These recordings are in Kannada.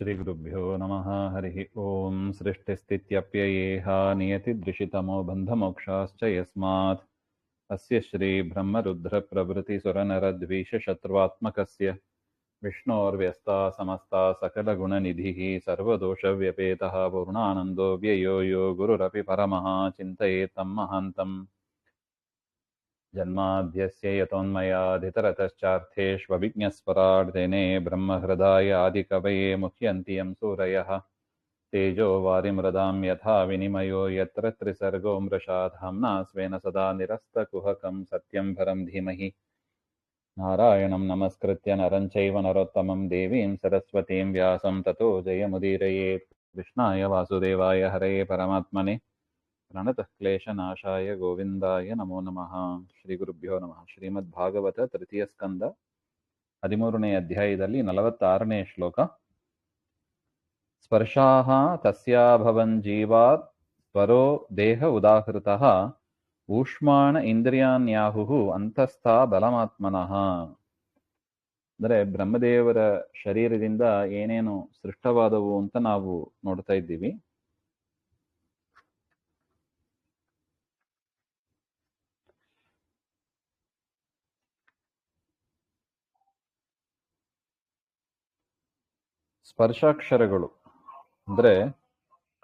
श्रीगुरुभ्यो नमः। हरिः ओं। सृष्टिस्थित्यप्ययेह नियतिदृशितमो बन्धमोक्षाश्च यस्मात् अस्य श्रीब्रह्मरुद्रप्रभृतिसुरनरद्वीषशत्रुवात्मकस्य विष्णोर्व्यस्ता समस्ता सकलगुणनिधिः सर्वदोषव्यपेतः पूर्णानन्दो व्ययो यो गुरुरपि परमः चिन्तयेतं महान्तम्। जन्माद्यस्य यतोन्मयाधितरतश्चार्थेष्वभिज्ञस्वराट् तेने ब्रह्महृदाय आदिकवये मुह्यन्ति यं सूरयः तेजो वारिमृदां यथा विनिमयो यत्र त्रिसर्गो मृषा धाम्ना स्वेन सदा निरस्तकुहकं सत्यं परं धीमहि। नारायणं नमस्कृत्य नरं चैव नरोत्तमं देवीं सरस्वतीं व्यासं ततो जयमुदीरयेत्। कृष्णाय वासुदेवाय हरये परमात्मने प्रणतः क्लेशनाशाय गोविन्दाय नमो नमः। ಶ್ರೀಗುರುಭ್ಯೋ ನಮಃ. ಶ್ರೀಮದ್ಭಾಗವತ ತೃತೀಯ ಸ್ಕಂದ 13ನೇ ಅಧ್ಯಾಯದಲ್ಲಿ 46ನೇ ಶ್ಲೋಕ. ಸ್ಪರ್ಶಾಃ ತಸ್ಯಾಭವನ್ ಜೀವಾತ್ ಸ್ವರೋ ದೇಹ ಉದಾಹೃತಃ ಊಷ್ಮಾಣ ಇಂದ್ರಿಯಾಣ್ಯಾಹುಃ ಅಂತಸ್ಥಾ ಬಲಮಾತ್ಮನಃ. ಅಂದರೆ ಬ್ರಹ್ಮದೇವರ ಶರೀರದಿಂದ ಏನೇನು ಸೃಷ್ಟವಾದವು ಅಂತ ನಾವು ನೋಡ್ತಾ ಇದ್ದೀವಿ. ಸ್ಪರ್ಶಾಕ್ಷರಗಳು ಅಂದ್ರೆ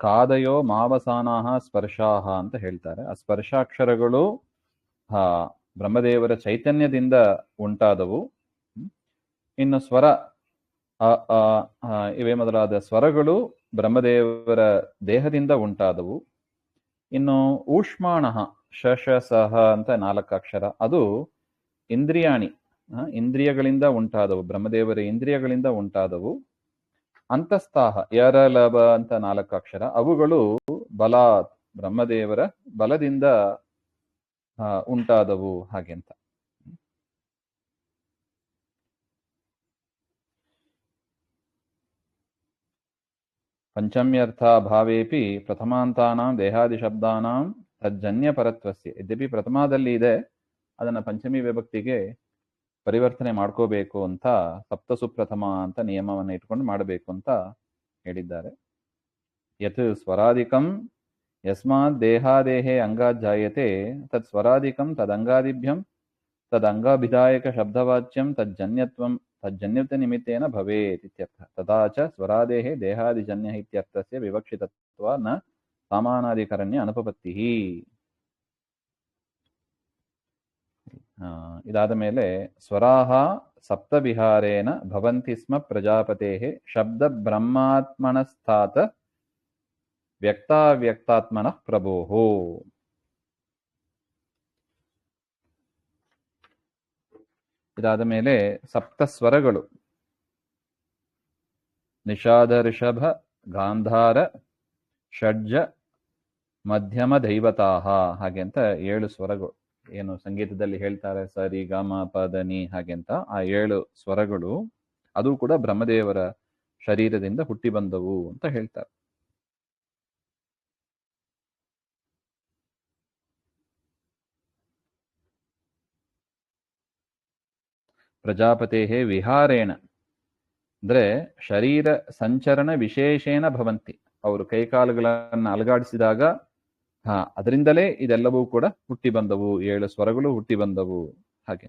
ಕಾದಯೋ ಮಾವಸಾನಾಹ ಸ್ಪರ್ಶಾಹ ಅಂತ ಹೇಳ್ತಾರೆ. ಆ ಸ್ಪರ್ಶಾಕ್ಷರಗಳು ಬ್ರಹ್ಮದೇವರ ಚೈತನ್ಯದಿಂದ ಉಂಟಾದವು. ಇನ್ನು ಸ್ವರ ಇವೇ ಮೊದಲಾದ ಸ್ವರಗಳು ಬ್ರಹ್ಮದೇವರ ದೇಹದಿಂದ ಉಂಟಾದವು. ಇನ್ನು ಊಷ್ಮಾಣ ಶಶ ಅಂತ 4 ಅಕ್ಷರ, ಅದು ಇಂದ್ರಿಯಾಣಿ, ಇಂದ್ರಿಯಗಳಿಂದ ಉಂಟಾದವು, ಬ್ರಹ್ಮದೇವರ ಇಂದ್ರಿಯಗಳಿಂದ ಉಂಟಾದವು. ಅಂತಸ್ಥಾಹ ಯರಲಭ ಅಂತ 4 ಅಕ್ಷರ, ಅವುಗಳು ಬಲಾತ್ ಬ್ರಹ್ಮದೇವರ ಬಲದಿಂದ ಉಂಟಾದವು ಹಾಗೆಂತ. ಪಂಚಮ್ಯರ್ಥ ಭಾವೇಪಿ ಪ್ರಥಮಾಂತಾನಾಂ ದೇಹಾದಿಶಬ್ದಾನಾಂ ತಜ್ಜನ್ಯ ಪರತ್ವಸ್ಯ. ಯದ್ಯಪಿ ಪ್ರಥಮಾದಲ್ಲಿ ಇದೆ, ಅದನ್ನ ಪಂಚಮಿ ವಿಭಕ್ತಿಗೆ ಪರಿವರ್ತನೆ ಮಾಡ್ಕೋಬೇಕು ಅಂತ ಸಪ್ತಸುಪ್ರಥಮ ಅಂತ ನಿಯಮವನ್ನು ಇಟ್ಕೊಂಡು ಮಾಡಬೇಕು ಅಂತ ಹೇಳಿದ್ದಾರೆ. ಯತ್ ಸ್ವರಾದಿಕಂ ಯಸ್ಮಾತ್ ದೇಹಾದೇಹೇ ಅಂಗಾತ್ ಜಾಯತೆ ತತ್ ಸ್ವರಾದಿಕಂ ತದಂಗಾದಿಭ್ಯಂ ತದಂಗಾಭಿಧಾಯಕ ಶಬ್ದವಾಚ್ಯಂ ತಜ್ಜನ್ಯತ್ವ ನಿಮಿತ್ತೇನ ಭವೇತ್ ಇತ್ಯರ್ಥ. ತದಾ ಚ ಸ್ವರಾದೇಹೇ ದೇಹಾದಿಜನ್ಯ ಇತ್ಯರ್ಥಸ್ಯ ವಿವಕ್ಷಿತತ್ವ ನ ಸಾಮಾನಾಧಿಕರಣ್ಯ ಅನುಪಪತ್ತಿಃ. ಇದಾದ ಮೇಲೆ ಸ್ವರಾಹ ಸಪ್ತವಿಹಾರೇಣ ಭವಂತಿ ಸ್ಮ ಪ್ರಜಾಪತೇಃ ಶಬ್ದ ಬ್ರಹ್ಮಾತ್ಮನಸ್ಥಾತ್ ವ್ಯಕ್ತಾವ್ಯಕ್ತಾತ್ಮನಃ ಪ್ರಭೋಃ. ಇದಾದ ಮೇಲೆ ಸಪ್ತಸ್ವರಗಳು ನಿಷಾದ ಋಷಭ ಗಾಂಧಾರ ಷಡ್ಜ ಮಧ್ಯಮ ದೈವತಾಹ ಹಾಗೆ ಅಂತ 7 ಸ್ವರಗಳು ಏನು ಸಂಗೀತದಲ್ಲಿ ಹೇಳ್ತಾರೆ, ಸರಿ ಗ ಮ ಪ ದ ನಿ ಹಾಗೆ ಅಂತ. ಆ 7 ಸ್ವರಗಳು ಅದು ಕೂಡ ಬ್ರಹ್ಮದೇವರ ಶರೀರದಿಂದ ಹುಟ್ಟಿ ಬಂದವು ಅಂತ ಹೇಳ್ತಾರೆ. ಪ್ರಜಾಪತೇಃ ವಿಹಾರೇಣ ಅಂದ್ರೆ ಶರೀರ ಸಂಚರಣ ವಿಶೇಷೇಣ ಭವಂತಿ. ಅವರು ಕೈಕಾಲುಗಳನ್ನು ಅಲಗಾಡಿಸಿದಾಗ ಅದರಿಂದಲೇ ಇದೆಲ್ಲವೂ ಕೂಡ ಹುಟ್ಟಿ ಬಂದವು, 7 ಸ್ವರಗಳು ಹುಟ್ಟಿ ಬಂದವು ಹಾಗೆ.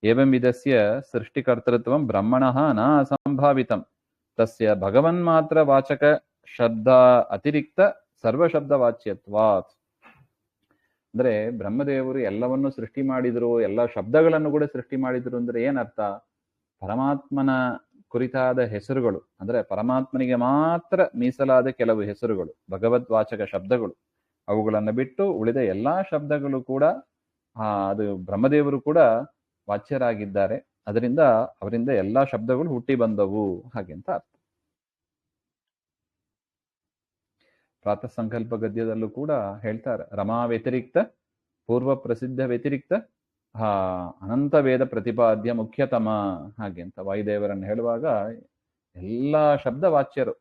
ಏವಂ ವಿಧಸ್ಯ ಸೃಷ್ಟಿಕರ್ತೃತ್ವಂ ಬ್ರಹ್ಮಣಃ ನ ಅಸಂಭಾವಿತಂ ತಸ್ಯ ಭಗವನ್ಮಾತ್ರ ವಾಚಕ ಶಬ್ದ ಅತಿರಿಕ್ತ ಸರ್ವಶಬ್ದ ವಾಚ್ಯತ್ವಾತ್. ಅಂದ್ರೆ ಬ್ರಹ್ಮದೇವರು ಎಲ್ಲವನ್ನು ಸೃಷ್ಟಿ ಮಾಡಿದ್ರು, ಎಲ್ಲ ಶಬ್ದಗಳನ್ನು ಕೂಡ ಸೃಷ್ಟಿ ಮಾಡಿದ್ರು ಅಂದ್ರೆ ಏನರ್ಥ? ಪರಮಾತ್ಮನ ಕುರಿತಾದ ಹೆಸರುಗಳು, ಅಂದ್ರೆ ಪರಮಾತ್ಮನಿಗೆ ಮಾತ್ರ ಮೀಸಲಾದ ಕೆಲವು ಹೆಸರುಗಳು, ಭಗವದ್ವಾಚಕ ಶಬ್ದಗಳು, ಅವುಗಳನ್ನು ಬಿಟ್ಟು ಉಳಿದ ಎಲ್ಲಾ ಶಬ್ದಗಳು ಕೂಡ ಅದು ಬ್ರಹ್ಮದೇವರು ಕೂಡ ವಾಚ್ಯರಾಗಿದ್ದಾರೆ. ಅದರಿಂದ ಅವರಿಂದ ಎಲ್ಲಾ ಶಬ್ದಗಳು ಹುಟ್ಟಿ ಬಂದವು ಹಾಗೆಂತ ಅರ್ಥ. ಪ್ರಾತಃ ಸಂಕಲ್ಪ ಗದ್ಯದಲ್ಲೂ ಕೂಡ ಹೇಳ್ತಾರೆ, ರಮಾ ವ್ಯತಿರಿಕ್ತ ಪೂರ್ವ ಪ್ರಸಿದ್ಧ ವ್ಯತಿರಿಕ್ತ ಅನಂತ ವೇದ ಪ್ರತಿಪಾದ್ಯ ಮುಖ್ಯತಮ ಹಾಗೆ ಅಂತ ವಾಯುದೇವರನ್ನು ಹೇಳುವಾಗ ಎಲ್ಲ ಶಬ್ದ ವಾಚ್ಯರು.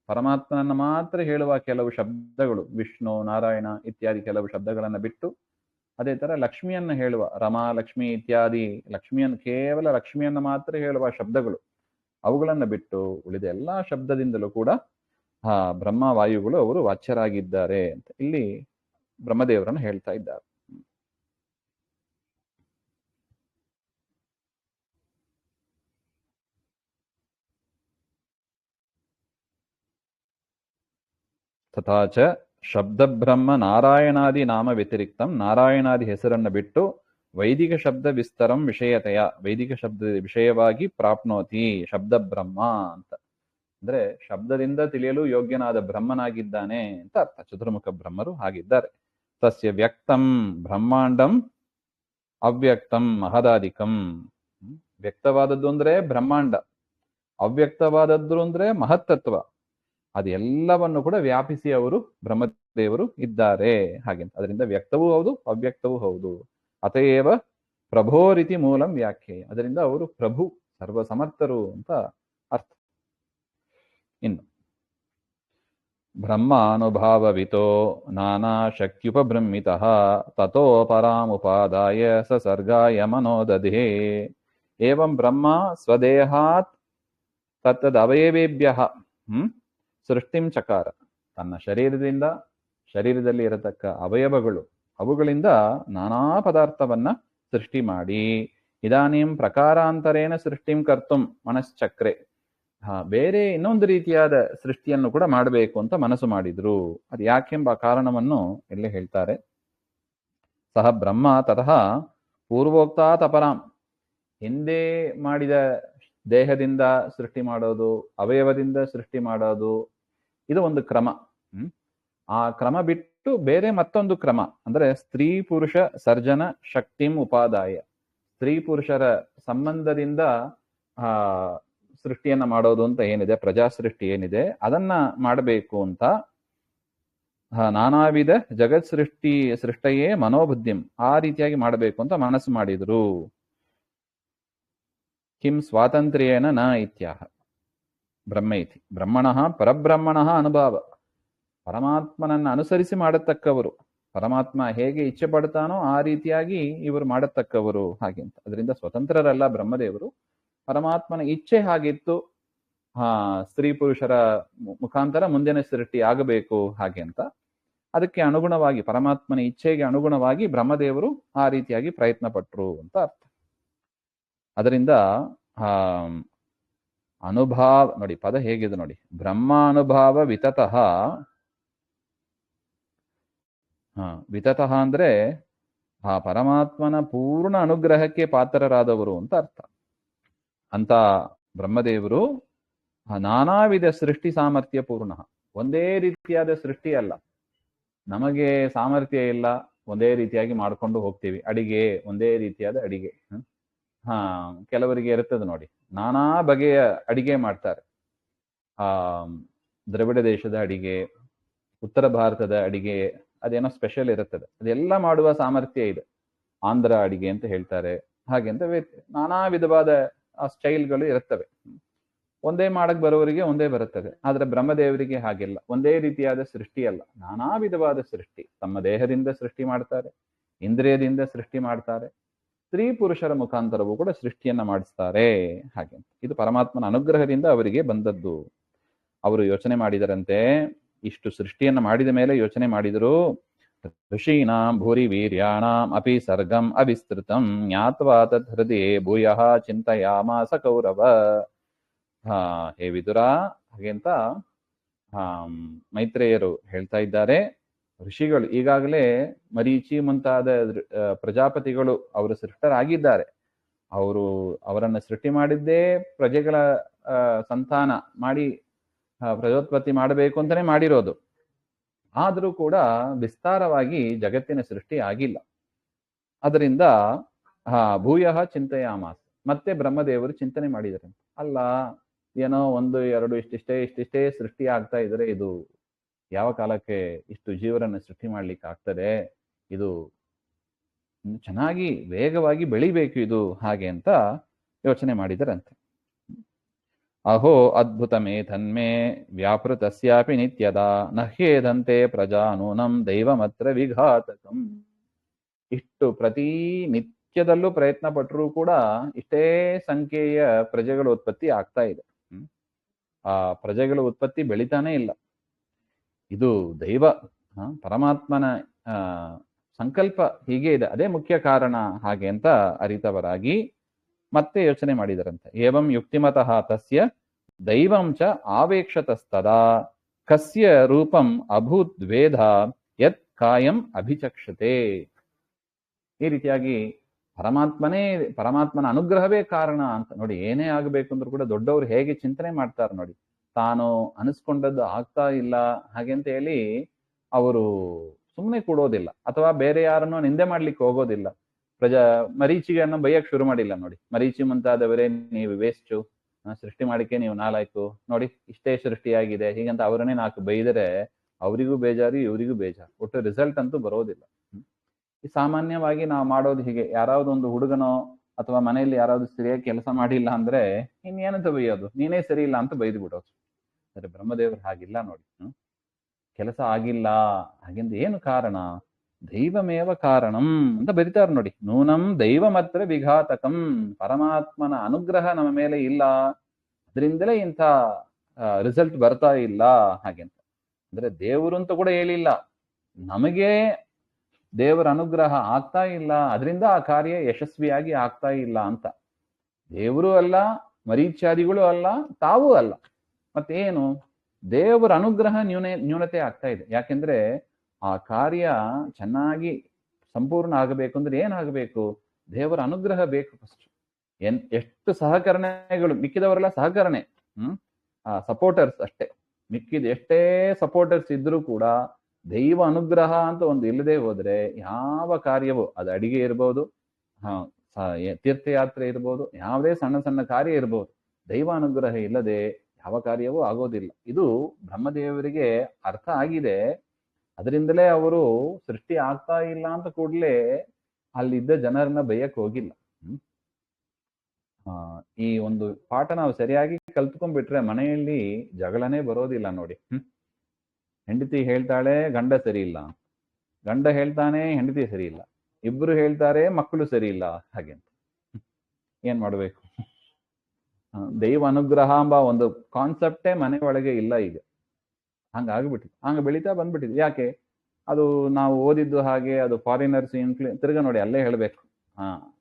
ಪರಮಾತ್ಮನನ್ನ ಮಾತ್ರ ಹೇಳುವ ಕೆಲವು ಶಬ್ದಗಳು, ವಿಷ್ಣು ನಾರಾಯಣ ಇತ್ಯಾದಿ ಕೆಲವು ಶಬ್ದಗಳನ್ನು ಬಿಟ್ಟು, ಅದೇ ತರ ಲಕ್ಷ್ಮಿಯನ್ನ ಹೇಳುವ ರಮಾ ಲಕ್ಷ್ಮಿ ಇತ್ಯಾದಿ ಲಕ್ಷ್ಮಿಯನ್ನು ಕೇವಲ ಲಕ್ಷ್ಮಿಯನ್ನ ಮಾತ್ರ ಹೇಳುವ ಶಬ್ದಗಳು, ಅವುಗಳನ್ನು ಬಿಟ್ಟು ಉಳಿದ ಎಲ್ಲಾ ಶಬ್ದದಿಂದಲೂ ಕೂಡ ಬ್ರಹ್ಮವಾಯುಗಳು ಅವರು ವಾಚ್ಯರಾಗಿದ್ದಾರೆ ಅಂತ ಇಲ್ಲಿ ಬ್ರಹ್ಮದೇವರನ್ನು ಹೇಳ್ತಾ ಇದ್ದಾರೆ. ತಥಾಚ ಶಬ್ದ ಬ್ರಹ್ಮ ನಾರಾಯಣಾದಿ ನಾಮ ವ್ಯತಿರಿಕ್ತಂ, ನಾರಾಯಣಾದಿ ಹೆಸರನ್ನು ಬಿಟ್ಟು ವೈದಿಕ ಶಬ್ದ ವಿಸ್ತರಂ ವಿಷಯತೆಯ, ವೈದಿಕ ಶಬ್ದ ವಿಷಯವಾಗಿ ಪ್ರಾಪ್ನೋತಿ ಶಬ್ದ ಬ್ರಹ್ಮ ಅಂತ. ಅಂದ್ರೆ ಶಬ್ದದಿಂದ ತಿಳಿಯಲು ಯೋಗ್ಯನಾದ ಬ್ರಹ್ಮನಾಗಿದ್ದಾನೆ ಅಂತ ಅರ್ಥ. ಚತುರ್ಮುಖ ಬ್ರಹ್ಮರು ಹಾಗಿದ್ದಾರೆ. ತಸ್ಯ ವ್ಯಕ್ತಂ ಬ್ರಹ್ಮಾಂಡಂ ಅವ್ಯಕ್ತಂ ಮಹದಾಧಿಕಂ. ವ್ಯಕ್ತವಾದದ್ದು ಅಂದ್ರೆ ಬ್ರಹ್ಮಾಂಡ, ಅವ್ಯಕ್ತವಾದದ್ದು ಅಂದ್ರೆ ಮಹತ್ತತ್ವ. ಅದೆಲ್ಲವನ್ನು ಕೂಡ ವ್ಯಾಪಿಸಿ ಅವರು ಬ್ರಹ್ಮದೇವರು ಇದ್ದಾರೆ ಹಾಗೆ. ಅದರಿಂದ ವ್ಯಕ್ತವೂ ಹೌದು ಅವ್ಯಕ್ತವೂ ಹೌದು. ಅತಯೇವ ಪ್ರಭೋರಿತಿ ಮೂಲಂ ವ್ಯಾಖ್ಯೆ. ಅದರಿಂದ ಅವರು ಪ್ರಭು, ಸರ್ವಸಮರ್ಥರು ಅಂತ ಅರ್ಥ. ಇನ್ನು ಬ್ರಹ್ಮಾನುಭಾವವಿತೋ ನಾನಾ ಶಕ್ತ್ಯುಪಬ್ರಹ್ಮಿತಃ ತಥೋ ಪರಾಮುಪಾದಾಯ ಸ ಸರ್ಗಾಯ ಮನೋದಧೇ. ಏವಂ ಬ್ರಹ್ಮ ಸ್ವದೇಹಾತ್ ತತ್ತದವಯವೇಭ್ಯಃ ಸೃಷ್ಟಿಂ ಚಕಾರ. ತನ್ನ ಶರೀರದಿಂದ, ಶರೀರದಲ್ಲಿ ಇರತಕ್ಕ ಅವಯವಗಳು, ಅವುಗಳಿಂದ ನಾನಾ ಪದಾರ್ಥವನ್ನ ಸೃಷ್ಟಿ ಮಾಡಿ, ಇದಾನೀಂ ಪ್ರಕಾರಾಂತರೇಣ ಸೃಷ್ಟಿಂ ಕರ್ತುಂ ಮನಶ್ಚಕ್ರೆ. ಬೇರೆ ಇನ್ನೊಂದು ರೀತಿಯಾದ ಸೃಷ್ಟಿಯನ್ನು ಕೂಡ ಮಾಡಬೇಕು ಅಂತ ಮನಸ್ಸು ಮಾಡಿದ್ರು. ಅದು ಯಾಕೆಂಬ ಕಾರಣವನ್ನು ಇಲ್ಲೇ ಹೇಳ್ತಾರೆ. ಸಹ ಬ್ರಹ್ಮ ತತಃ ಪೂರ್ವೋಕ್ತಾತ್ ಅಪರಾಂ. ಹಿಂದೆ ಮಾಡಿದ ದೇಹದಿಂದ ಸೃಷ್ಟಿ ಮಾಡೋದು, ಅವಯವದಿಂದ ಸೃಷ್ಟಿ ಮಾಡೋದು, ಇದು ಒಂದು ಕ್ರಮ. ಆ ಕ್ರಮ ಬಿಟ್ಟು ಬೇರೆ ಮತ್ತೊಂದು ಕ್ರಮ ಅಂದ್ರೆ ಸ್ತ್ರೀ ಪುರುಷ ಸರ್ಜನ ಶಕ್ತಿಂ ಉಪಾದಾಯ. ಸ್ತ್ರೀ ಪುರುಷರ ಸಂಬಂಧದಿಂದ ಸೃಷ್ಟಿಯನ್ನ ಮಾಡೋದು ಅಂತ ಏನಿದೆ, ಪ್ರಜಾ ಸೃಷ್ಟಿ ಏನಿದೆ, ಅದನ್ನ ಮಾಡಬೇಕು ಅಂತ ನಾನಾವಿಧ ಜಗತ್ ಸೃಷ್ಟಯೇ ಮನೋಬುದ್ಧಿಂ, ಆ ರೀತಿಯಾಗಿ ಮಾಡಬೇಕು ಅಂತ ಮನಸ್ಸು ಮಾಡಿದ್ರು. ಕಿಂ ಸ್ವಾತಂತ್ರ್ಯೇನ ನ ಇತ್ಯಾಹ ಬ್ರಹ್ಮ ಇತಿ ಬ್ರಹ್ಮಣಃ ಪರಬ್ರಹ್ಮಣಃ ಅನುಭಾವ. ಪರಮಾತ್ಮನನ್ನ ಅನುಸರಿಸಿ ಮಾಡತಕ್ಕವರು, ಪರಮಾತ್ಮ ಹೇಗೆ ಇಚ್ಛೆ ಪಡ್ತಾನೋ ಆ ರೀತಿಯಾಗಿ ಇವರು ಮಾಡತಕ್ಕವರು ಹಾಗೆ ಅಂತ. ಅದರಿಂದ ಸ್ವತಂತ್ರರಲ್ಲ ಬ್ರಹ್ಮದೇವರು. ಪರಮಾತ್ಮನ ಇಚ್ಛೆ ಹಾಗಿತ್ತು, ಸ್ತ್ರೀ ಪುರುಷರ ಮುಖಾಂತರ ಮುಂದಿನ ಸೃಷ್ಟಿ ಆಗಬೇಕು ಹಾಗೆ ಅಂತ. ಅದಕ್ಕೆ ಅನುಗುಣವಾಗಿ, ಪರಮಾತ್ಮನ ಇಚ್ಛೆಗೆ ಅನುಗುಣವಾಗಿ ಬ್ರಹ್ಮದೇವರು ಆ ರೀತಿಯಾಗಿ ಪ್ರಯತ್ನ ಪಟ್ರು ಅಂತ ಅರ್ಥ. ಅದರಿಂದ ಅನುಭಾವ ನೋಡಿ, ಪದ ಹೇಗಿದೆ ನೋಡಿ, ಬ್ರಹ್ಮಾನುಭಾವ ವಿತತಃ. ವಿತತಃ ಅಂದ್ರೆ ಪರಮಾತ್ಮನ ಪೂರ್ಣ ಅನುಗ್ರಹಕ್ಕೆ ಪಾತ್ರರಾದವರು ಅಂತ ಅರ್ಥ. ಅಂತ ಬ್ರಹ್ಮದೇವರು ನಾನಾ ವಿಧ ಸೃಷ್ಟಿ ಸಾಮರ್ಥ್ಯ ಪೂರ್ಣ. ಒಂದೇ ರೀತಿಯಾದ ಸೃಷ್ಟಿ ಅಲ್ಲ. ನಮಗೆ ಸಾಮರ್ಥ್ಯ ಇಲ್ಲ, ಒಂದೇ ರೀತಿಯಾಗಿ ಮಾಡ್ಕೊಂಡು ಹೋಗ್ತೀವಿ. ಅಡಿಗೆ ಒಂದೇ ರೀತಿಯಾದ ಅಡಿಗೆ. ಕೆಲವರಿಗೆ ಇರ್ತದೆ ನೋಡಿ, ನಾನಾ ಬಗೆಯ ಅಡಿಗೆ ಮಾಡ್ತಾರೆ. ದ್ರವಿಡ ದೇಶದ ಅಡಿಗೆ, ಉತ್ತರ ಭಾರತದ ಅಡಿಗೆ, ಅದೇನೋ ಸ್ಪೆಷಲ್ ಇರುತ್ತದೆ. ಅದೆಲ್ಲ ಮಾಡುವ ಸಾಮರ್ಥ್ಯ ಇದೆ. ಆಂಧ್ರ ಅಡಿಗೆ ಅಂತ ಹೇಳ್ತಾರೆ. ಹಾಗೆ ಅಂತ ನಾನಾ ವಿಧವಾದ ಸ್ಟೈಲ್ಗಳು ಇರುತ್ತವೆ. ಒಂದೇ ಮಾಡಕ್ ಬರೋವರಿಗೆ ಒಂದೇ ಬರುತ್ತದೆ. ಆದ್ರೆ ಬ್ರಹ್ಮದೇವರಿಗೆ ಹಾಗೆಲ್ಲ, ಒಂದೇ ರೀತಿಯಾದ ಸೃಷ್ಟಿ ಅಲ್ಲ, ನಾನಾ ವಿಧವಾದ ಸೃಷ್ಟಿ. ತಮ್ಮ ದೇಹದಿಂದ ಸೃಷ್ಟಿ ಮಾಡ್ತಾರೆ, ಇಂದ್ರಿಯದಿಂದ ಸೃಷ್ಟಿ ಮಾಡ್ತಾರೆ, ಸ್ತ್ರೀ ಪುರುಷರ ಮುಖಾಂತರವೂ ಕೂಡ ಸೃಷ್ಟಿಯನ್ನ ಮಾಡಿಸ್ತಾರೆ ಹಾಗೆ. ಇದು ಪರಮಾತ್ಮನ ಅನುಗ್ರಹದಿಂದ ಅವರಿಗೆ ಬಂದದ್ದು. ಅವರು ಯೋಚನೆ ಮಾಡಿದರಂತೆ, ಇಷ್ಟು ಸೃಷ್ಟಿಯನ್ನ ಮಾಡಿದ ಮೇಲೆ ಯೋಚನೆ ಮಾಡಿದರು. ಋಷೀಣಾಂ ಭೂರಿ ವೀರ್ಯಾಣಾಂ ಅಪಿ ಸರ್ಗಂ ಅವಿಸ್ತೃತಂ ಜ್ಞಾತ್ವಾ ತದ್ ಹೃದಯೇ ಭೂಯಃ ಚಿಂತಯಾಮಾಸ ಕೌರವ. ಹೇ ವಿದುರ, ಹಾಗೆಂತ ಮೈತ್ರೇಯರು ಹೇಳ್ತಾ ಇದ್ದಾರೆ. ಋಷಿಗಳು ಈಗಾಗಲೇ ಮರೀಚಿ ಮುಂತಾದ ಪ್ರಜಾಪತಿಗಳು ಅವರು ಸೃಷ್ಟರಾಗಿದ್ದಾರೆ. ಅವರನ್ನು ಸೃಷ್ಟಿ ಮಾಡಿದ್ದೇ ಪ್ರಜೆಗಳ ಸಂತಾನ ಮಾಡಿ ಪ್ರಜೋತ್ಪತ್ತಿ ಮಾಡಬೇಕು ಅಂತಾನೆ ಮಾಡಿರೋದು. ಆದರೂ ಕೂಡ ವಿಸ್ತಾರವಾಗಿ ಜಗತ್ತಿನ ಸೃಷ್ಟಿ ಆಗಿಲ್ಲ. ಅದರಿಂದ ಭೂಯಃ ಚಿಂತೆಯಾಮಾಸ. ಮತ್ತೆ ಬ್ರಹ್ಮದೇವರು ಚಿಂತನೆ ಮಾಡಿದರಂತೆ, ಅಲ್ಲ ಏನೋ 1, 2 ಇಷ್ಟಿಷ್ಟೇ ಸೃಷ್ಟಿ ಆಗ್ತಾ ಇದ್ರೆ ಇದು ಯಾವ ಕಾಲಕ್ಕೆ ಇಷ್ಟು ಜೀವರನ್ನು ಸೃಷ್ಟಿ ಮಾಡ್ಲಿಕ್ಕೆ ಆಗ್ತದೆ? ಇದು ಚೆನ್ನಾಗಿ ವೇಗವಾಗಿ ಬೆಳಿಬೇಕು ಇದು ಹಾಗೆ ಅಂತ ಯೋಚನೆ ಮಾಡಿದರಂತೆ. ಅಹೋ ಅದ್ಭುತಮೇ ತನ್ಮೇ ವ್ಯಾಪೃತಸ್ಯಾಪಿ ನಿತ್ಯದ ನಹ್ಯೇದಂತೆ ಪ್ರಜಾನೂನಂ ದೈವಮತ್ರ ವಿಘಾತಕಂ. ಇಷ್ಟು ಪ್ರತಿ ನಿತ್ಯದಲ್ಲೂ ಪ್ರಯತ್ನ ಪಟ್ಟರೂ ಕೂಡ ಇಷ್ಟೇ ಸಂಖ್ಯೆಯ ಪ್ರಜೆಗಳ ಉತ್ಪತ್ತಿ ಆಗ್ತಾ ಇದೆ. ಆ ಪ್ರಜೆಗಳ ಉತ್ಪತ್ತಿ ಬೆಳಿತಾನೇ ಇಲ್ಲ. ಇದು ದೈವ ಪರಮಾತ್ಮನ ಸಂಕಲ್ಪ ಹೀಗೆ ಇದೆ, ಅದೇ ಮುಖ್ಯ ಕಾರಣ ಹಾಗೆ ಅಂತ ಅರಿತವರಾಗಿ ಮತ್ತೆ ಯೋಚನೆ ಮಾಡಿದರಂತೆ. ಏವಂ ಯುಕ್ತಿಮತಃ ತಸ್ಯ ದೈವಂ ಚ ಆವೇಕ್ಷತಸ್ತದಾ ಕಸ್ಯ ರೂಪಂ ಅಭೂತ್ ವೇದ ಯತ್ ಕಾಯಂ ಅಭಿಚಕ್ಷತೆ. ಈ ರೀತಿಯಾಗಿ ಪರಮಾತ್ಮನ ಅನುಗ್ರಹವೇ ಕಾರಣ ಅಂತ ನೋಡಿ. ಏನೇ ಆಗಬೇಕು ಅಂದ್ರೂ ಕೂಡ ದೊಡ್ಡವರು ಹೇಗೆ ಚಿಂತನೆ ಮಾಡ್ತಾರೆ ನೋಡಿ. ತಾನು ಅನಿಸ್ಕೊಂಡದ್ದು ಆಗ್ತಾ ಇಲ್ಲ ಹಾಗೆಂತ ಹೇಳಿ ಅವರು ಸುಮ್ಮನೆ ಕೊಡೋದಿಲ್ಲ, ಅಥವಾ ಬೇರೆ ಯಾರನ್ನೋ ನಿಂದೆ ಮಾಡ್ಲಿಕ್ಕೆ ಹೋಗೋದಿಲ್ಲ. ಮರೀಚಿಗೆಯನ್ನು ಬೈಯಕ್ ಶುರು ಮಾಡಿಲ್ಲ ನೋಡಿ. ಮರೀಚಿ ಮುಂತಾದವರೇ ನೀವು ವೇಸ್ಟು, ಸೃಷ್ಟಿ ಮಾಡಿಕೆ ನೀವು ನಾಲಾಯ್ತು, ನೋಡಿ ಇಷ್ಟೇ ಸೃಷ್ಟಿಯಾಗಿದೆ ಹೀಗಂತ ಅವರನ್ನೇ 4 ಬೈದರೆ ಅವರಿಗೂ ಬೇಜಾರು ಇವರಿಗೂ ಬೇಜಾರು, ಒಟ್ಟು ರಿಸಲ್ಟ್ ಅಂತೂ ಬರೋದಿಲ್ಲ. ಈ ಸಾಮಾನ್ಯವಾಗಿ ನಾವು ಮಾಡೋದು ಹೀಗೆ, ಯಾರಾವುದೊಂದು ಹುಡುಗನೋ ಅಥವಾ ಮನೆಯಲ್ಲಿ ಯಾರಾದ್ರು ಸರಿಯಾಗಿ ಕೆಲಸ ಮಾಡಿಲ್ಲ ಅಂದ್ರೆ ಇನ್ನೇನಂತ ಬೈಯೋದು, ನೀನೇ ಸರಿ ಇಲ್ಲ ಅಂತ ಬೈದು ಬಿಡೋದು. ಸರಿ, ಬ್ರಹ್ಮದೇವರು ಹಾಗಿಲ್ಲ ನೋಡಿ. ಕೆಲಸ ಆಗಿಲ್ಲ ಹಾಗೆಂದು ಏನು ಕಾರಣ? ದೈವಮೇವ ಕಾರಣಂ ಅಂತ ಬರೀತಾರೆ ನೋಡಿ. ನೂನಂ ದೈವಮತ್ರ ವಿಘಾತಕಂ, ಪರಮಾತ್ಮನ ಅನುಗ್ರಹ ನಮ್ಮ ಮೇಲೆ ಇಲ್ಲ, ಅದರಿಂದಲೇ ಇಂಥ ರಿಸಲ್ಟ್ ಬರ್ತಾ ಇಲ್ಲ ಹಾಗೆಂತ. ಅಂದ್ರೆ ದೇವರು ಅಂತ ಕೂಡ ಹೇಳಿಲ್ಲ, ನಮಗೆ ದೇವರ ಅನುಗ್ರಹ ಆಗ್ತಾ ಇಲ್ಲ, ಅದರಿಂದ ಆ ಕಾರ್ಯ ಯಶಸ್ವಿಯಾಗಿ ಆಗ್ತಾ ಇಲ್ಲ ಅಂತ. ದೇವರು ಅಲ್ಲ, ಮರೀಚಾದಿಗಳು ಅಲ್ಲ, ತಾವೂ ಅಲ್ಲ. ಮತ್ತೇನು? ದೇವರ ಅನುಗ್ರಹ ನ್ಯೂನತೆ ಆಗ್ತಾ ಇದೆ. ಯಾಕೆಂದ್ರೆ ಆ ಕಾರ್ಯ ಚೆನ್ನಾಗಿ ಸಂಪೂರ್ಣ ಆಗಬೇಕು ಅಂದ್ರೆ ಏನಾಗಬೇಕು? ದೇವರ ಅನುಗ್ರಹ ಬೇಕು ಫಸ್ಟ್. ಎಷ್ಟು ಸಹಕರಣೆಗಳು, ಮಿಕ್ಕಿದವರೆಲ್ಲ ಸಹಕರಣೆ, ಸಪೋರ್ಟರ್ಸ್ ಅಷ್ಟೇ. ಮಿಕ್ಕಿದ ಎಷ್ಟೇ ಸಪೋರ್ಟರ್ಸ್ ಇದ್ರೂ ಕೂಡ ದೈವ ಅನುಗ್ರಹ ಅಂತ ಒಂದು ಇಲ್ಲದೆ ಹೋದ್ರೆ ಯಾವ ಕಾರ್ಯವೂ, ಅದು ಅಡಿಗೆ ಇರ್ಬೋದು, ತೀರ್ಥಯಾತ್ರೆ ಇರ್ಬೋದು, ಯಾವುದೇ ಸಣ್ಣ ಸಣ್ಣ ಕಾರ್ಯ ಇರ್ಬೋದು, ದೈವ ಅನುಗ್ರಹ ಇಲ್ಲದೆ ಯಾವ ಕಾರ್ಯವೂ ಆಗೋದಿಲ್ಲ. ಇದು ಬ್ರಹ್ಮದೇವರಿಗೆ ಅರ್ಥ ಆಗಿದೆ. ಅದರಿಂದಲೇ ಅವರು ಸೃಷ್ಟಿ ಆಗ್ತಾ ಇಲ್ಲ ಅಂತ ಕೂಡಲೇ ಅಲ್ಲಿದ್ದ ಜನರನ್ನ ಬೈಯಕ್ ಹೋಗಿಲ್ಲ. ಈ ಒಂದು ಪಾಠ ನಾವು ಸರಿಯಾಗಿ ಕಲ್ತ್ಕೊಂಡ್ಬಿಟ್ರೆ ಮನೆಯಲ್ಲಿ ಜಗಳನೇ ಬರೋದಿಲ್ಲ ನೋಡಿ. ಹೆಂಡತಿ ಹೇಳ್ತಾಳೆ ಗಂಡ ಸರಿ ಇಲ್ಲ, ಗಂಡ ಹೇಳ್ತಾನೆ ಹೆಂಡತಿ ಸರಿ ಇಲ್ಲ, ಇಬ್ರು ಹೇಳ್ತಾರೆ ಮಕ್ಕಳು ಸರಿ ಇಲ್ಲ ಹಾಗೆಂತ. ಏನ್ ಮಾಡ್ಬೇಕು? ದೈವ ಅನುಗ್ರಹ ಎಂಬ ಒಂದು ಕಾನ್ಸೆಪ್ಟೇ ಮನೆ ಒಳಗೆ ಇಲ್ಲ ಈಗ. ಹಂಗಾಗ್ಬಿಟ್ಟಿದೆ, ಹಂಗ ಬೆಳೀತಾ ಬಂದ್ಬಿಟ್ಟಿದೆ. ಯಾಕೆ? ಅದು ನಾವು ಓದಿದ್ದು ಹಾಗೆ, ಅದು ಫಾರಿನರ್ಸ್ ತಿರ್ಗಾ ನೋಡಿ ಅಲ್ಲೇ ಹೇಳ್ಬೇಕು.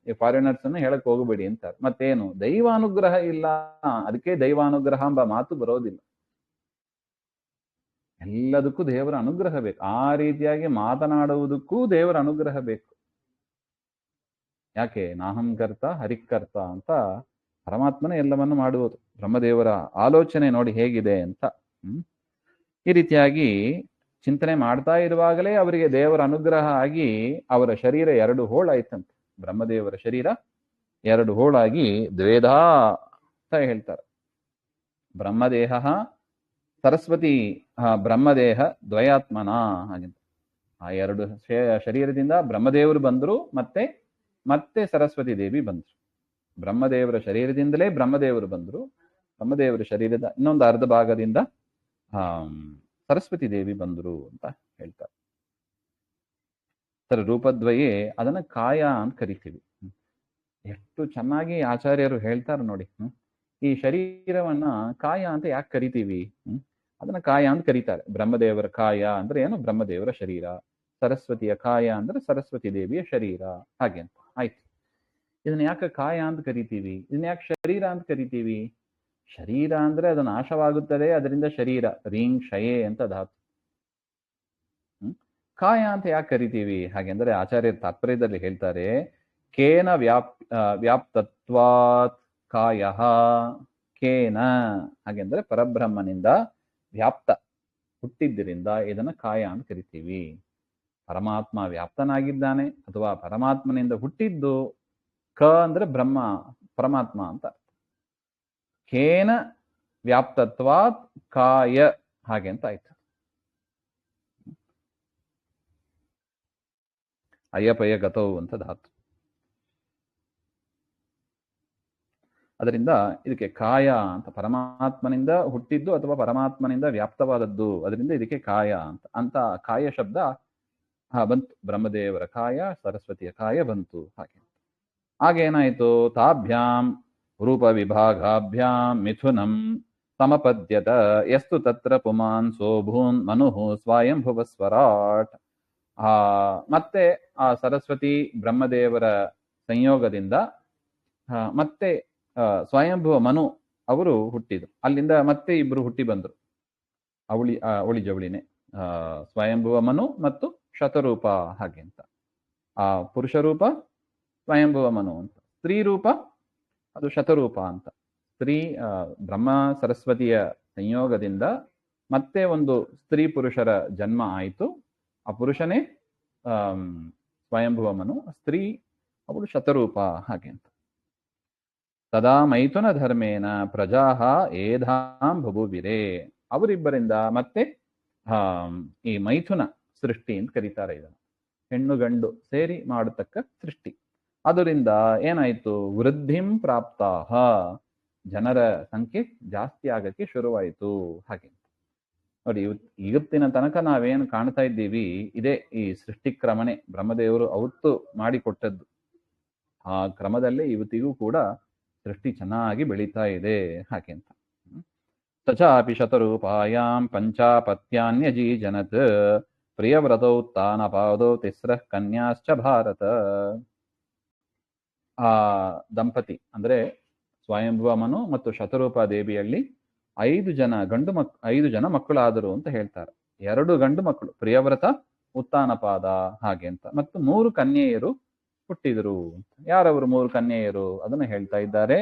ಈ ಫಾರಿನರ್ಸ್ ಅನ್ನು ಹೇಳಕ್ ಹೋಗಬೇಡಿ ಅಂತಾರೆ. ಮತ್ತೇನು? ದೈವಾನುಗ್ರಹ ಇಲ್ಲ, ಅದಕ್ಕೆ ದೈವಾನುಗ್ರಹ ಎಂಬ ಮಾತು ಬರೋದಿಲ್ಲ. ಎಲ್ಲದಕ್ಕೂ ದೇವರ ಅನುಗ್ರಹ ಬೇಕು. ಆ ರೀತಿಯಾಗಿ ಮಾತನಾಡುವುದಕ್ಕೂ ದೇವರ ಅನುಗ್ರಹ ಬೇಕು. ಯಾಕೆ? ನಾಹಂ ಕರ್ತ ಹರಿಕರ್ತ ಅಂತ ಪರಮಾತ್ಮನೇ ಎಲ್ಲವನ್ನು ಮಾಡುವುದು. ಬ್ರಹ್ಮದೇವರ ಆಲೋಚನೆ ನೋಡಿ ಹೇಗಿದೆ ಅಂತ. ಈ ರೀತಿಯಾಗಿ ಚಿಂತನೆ ಮಾಡ್ತಾ ಇರುವಾಗಲೇ ಅವರಿಗೆ ದೇವರ ಅನುಗ್ರಹ ಆಗಿ ಅವರ ಶರೀರ 2 ಹೋಳಾಯ್ತಂತೆ. ಬ್ರಹ್ಮದೇವರ ಶರೀರ 2 ಹೋಳಾಗಿ ದ್ವೇಧಾ ಅಂತ ಹೇಳ್ತಾರೆ. ಬ್ರಹ್ಮದೇಹ ಸರಸ್ವತಿ ಬ್ರಹ್ಮದೇಹ ದ್ವಯಾತ್ಮನ ಹಾಗೆಂತ. ಆ 2 ಶರೀರದಿಂದ ಬ್ರಹ್ಮದೇವರು ಬಂದ್ರು, ಮತ್ತೆ ಸರಸ್ವತಿ ದೇವಿ ಬಂದ್ರು. ಬ್ರಹ್ಮದೇವರ ಶರೀರದಿಂದಲೇ ಬ್ರಹ್ಮದೇವರು ಬಂದ್ರು, ಬ್ರಹ್ಮದೇವರ ಶರೀರದ ಇನ್ನೊಂದು ಅರ್ಧ ಭಾಗದಿಂದ ಸರಸ್ವತಿ ದೇವಿ ಬಂದ್ರು ಅಂತ ಹೇಳ್ತಾರೆ. ಸರ್, ರೂಪದ್ವಯೇ ಅದನ್ನ ಕಾಯ ಅಂತ ಕರಿತೀವಿ. ಎಷ್ಟು ಚೆನ್ನಾಗಿ ಆಚಾರ್ಯರು ಹೇಳ್ತಾರೆ ನೋಡಿ. ಈ ಶರೀರವನ್ನ ಕಾಯ ಅಂತ ಯಾಕೆ ಕರಿತೀವಿ? ಅದನ್ನ ಕಾಯ ಅಂತ ಕರೀತಾರೆ. ಬ್ರಹ್ಮದೇವರ ಕಾಯ ಅಂದ್ರೆ ಏನು? ಬ್ರಹ್ಮದೇವರ ಶರೀರ. ಸರಸ್ವತಿಯ ಕಾಯ ಅಂದ್ರೆ ಸರಸ್ವತಿ ದೇವಿಯ ಶರೀರ ಹಾಗೆ ಅಂತ ಆಯ್ತು. ಇದನ್ನ ಯಾಕೆ ಕಾಯ ಅಂತ ಕರಿತೀವಿ? ಇದನ್ನ ಯಾಕೆ ಶರೀರ ಅಂತ ಕರಿತೀವಿ? ಶರೀರ ಅಂದ್ರೆ ಅದು ನಾಶವಾಗುತ್ತದೆ, ಅದರಿಂದ ಶರೀರ, ರೀಂಗ್ ಶಯೇ ಅಂತ ಧಾತು. ಕಾಯ ಅಂತ ಯಾಕೆ ಕರಿತೀವಿ ಹಾಗೆಂದ್ರೆ ಆಚಾರ್ಯರ ತಾತ್ಪರ್ಯದಲ್ಲಿ ಹೇಳ್ತಾರೆ, ಕೇನ ವ್ಯಾಪ್ತತ್ವಾತ್ ಕಾಯ, ಕೇನ ಹಾಗೆಂದ್ರೆ ಪರಬ್ರಹ್ಮನಿಂದ ವ್ಯಾಪ್ತ ಹುಟ್ಟಿದ್ದರಿಂದ ಇದನ್ನ ಕಾಯ ಅಂತ ಕರಿತೀವಿ. ಪರಮಾತ್ಮ ವ್ಯಾಪ್ತನಾಗಿದ್ದಾನೆ ಅಥವಾ ಪರಮಾತ್ಮನಿಂದ ಹುಟ್ಟಿದ್ದು. ಕ ಅಂದ್ರೆ ಬ್ರಹ್ಮ, ಪರಮಾತ್ಮ ಅಂತ. ಕೇನ ವ್ಯಾಪ್ತತ್ವಾತ್ ಕಾಯ ಹಾಗೆ ಅಂತ ಆಯ್ತು. ಅಯ್ಯಪಯ ಗತವು ಅಂತ ಧಾತು. ಅದರಿಂದ ಇದಕ್ಕೆ ಕಾಯ ಅಂತ, ಪರಮಾತ್ಮನಿಂದ ಹುಟ್ಟಿದ್ದು ಅಥವಾ ಪರಮಾತ್ಮನಿಂದ ವ್ಯಾಪ್ತವಾದದ್ದು, ಅದರಿಂದ ಇದಕ್ಕೆ ಕಾಯ ಅಂತ ಕಾಯ ಶಬ್ದ ಬಂತು. ಬ್ರಹ್ಮದೇವರ ಕಾಯ, ಸರಸ್ವತಿಯ ಕಾಯ ಬಂತು ಹಾಗೇನಾಯ್ತು? ತಾಭ್ಯಾಂ ರೂಪ ವಿಭಾಗಾಭ್ಯಾಂ ಮಿಥುನಂ ಸಮಪದ್ಯತ ಯಸ್ತು ತತ್ರ ಪುಮಾನ್ ಸೋಭೂನ್ ಮನುಃ ಸ್ವಯಂಭುವ ಸ್ವರಾಟ್. ಮತ್ತೆ ಆ ಸರಸ್ವತಿ ಬ್ರಹ್ಮದೇವರ ಸಂಯೋಗದಿಂದ ಮತ್ತೆ ಸ್ವಯಂಭುವ ಮನು ಅವರು ಹುಟ್ಟಿದ್ರು. ಅಲ್ಲಿಂದ ಮತ್ತೆ ಇಬ್ರು ಹುಟ್ಟಿ ಬಂದ್ರು, ಅವಳಿ ಜವಳಿನೇ, ಸ್ವಯಂಭುವ ಮನು ಮತ್ತು ಶತರೂಪ ಹಾಗೆ ಅಂತ. ಆ ಪುರುಷ ರೂಪ ಸ್ವಯಂಭುವ ಮನು ಅಂತ, ಸ್ತ್ರೀ ರೂಪ ಅದು ಶತರೂಪ ಅಂತ. ಸ್ತ್ರೀ ಬ್ರಹ್ಮ ಸರಸ್ವತಿಯ ಸಂಯೋಗದಿಂದ ಮತ್ತೆ ಒಂದು ಸ್ತ್ರೀ ಪುರುಷರ ಜನ್ಮ ಆಯಿತು. ಆ ಪುರುಷನೇ ಸ್ವಯಂಭುವ ಮನು, ಸ್ತ್ರೀ ಅವಳು ಶತರೂಪ ಹಾಗೆ ಅಂತ. ತದಾ ಮೈಥುನ ಧರ್ಮೇನ ಪ್ರಜಾಹ ಏಧಾಂ ಬಭುವಿರೆ. ಅವರಿಬ್ಬರಿಂದ ಮತ್ತೆ ಈ ಮೈಥುನ ಸೃಷ್ಟಿ ಅಂತ ಕರೀತಾರೆ ಇದನ್ನು. ಹೆಣ್ಣು ಗಂಡು ಸೇರಿ ಮಾಡತಕ್ಕ ಸೃಷ್ಟಿ. ಅದರಿಂದ ಏನಾಯ್ತು, ವೃದ್ಧಿಂ ಪ್ರಾಪ್ತಾಹ, ಜನರ ಸಂಖ್ಯೆ ಜಾಸ್ತಿ ಆಗಕ್ಕೆ ಶುರುವಾಯಿತು ಹಾಗೆ. ನೋಡಿ, ಇವತ್ತಿನ ತನಕ ನಾವೇನು ಕಾಣ್ತಾ ಇದ್ದೀವಿ ಇದೇ ಈ ಸೃಷ್ಟಿ ಕ್ರಮನೆ. ಬ್ರಹ್ಮದೇವರು ಅವತ್ತು ಮಾಡಿಕೊಟ್ಟದ್ದು. ಆ ಕ್ರಮದಲ್ಲೇ ಇವತ್ತಿಗೂ ಕೂಡ ಸೃಷ್ಟಿ ಚೆನ್ನಾಗಿ ಬೆಳೀತಾ ಇದೆ ಹಾಗೆ ಅಂತ. ತಚಾಪಿ ಶತರೂಪಾಯಾಂ ಪಂಚಾಪತ್ಯಾನ್ಯಜಿ ಜನತ್ ಪ್ರಿಯವ್ರತೌ ತಾನಪಾದೌ ತಿಸ್ರಃ ಕನ್ಯಾಶ್ಚ ಭಾರತ. ಆ ದಂಪತಿ ಅಂದ್ರೆ ಸ್ವಯಂಭುವ ಮನು ಮತ್ತು ಶತರೂಪ ದೇವಿಯಲ್ಲಿ 5 ಜನ ಮಕ್ಕಳಾದರು ಅಂತ ಹೇಳ್ತಾರೆ. 2 ಗಂಡು ಮಕ್ಕಳು ಪ್ರಿಯವ್ರತ ಉತ್ತಾನಪಾದ ಹಾಗೆ ಅಂತ, ಮತ್ತು 3 ಕನ್ಯೆಯರು ಹುಟ್ಟಿದರು. ಯಾರವರು 3 ಕನ್ಯೆಯರು ಅದನ್ನು ಹೇಳ್ತಾ ಇದ್ದಾರೆ.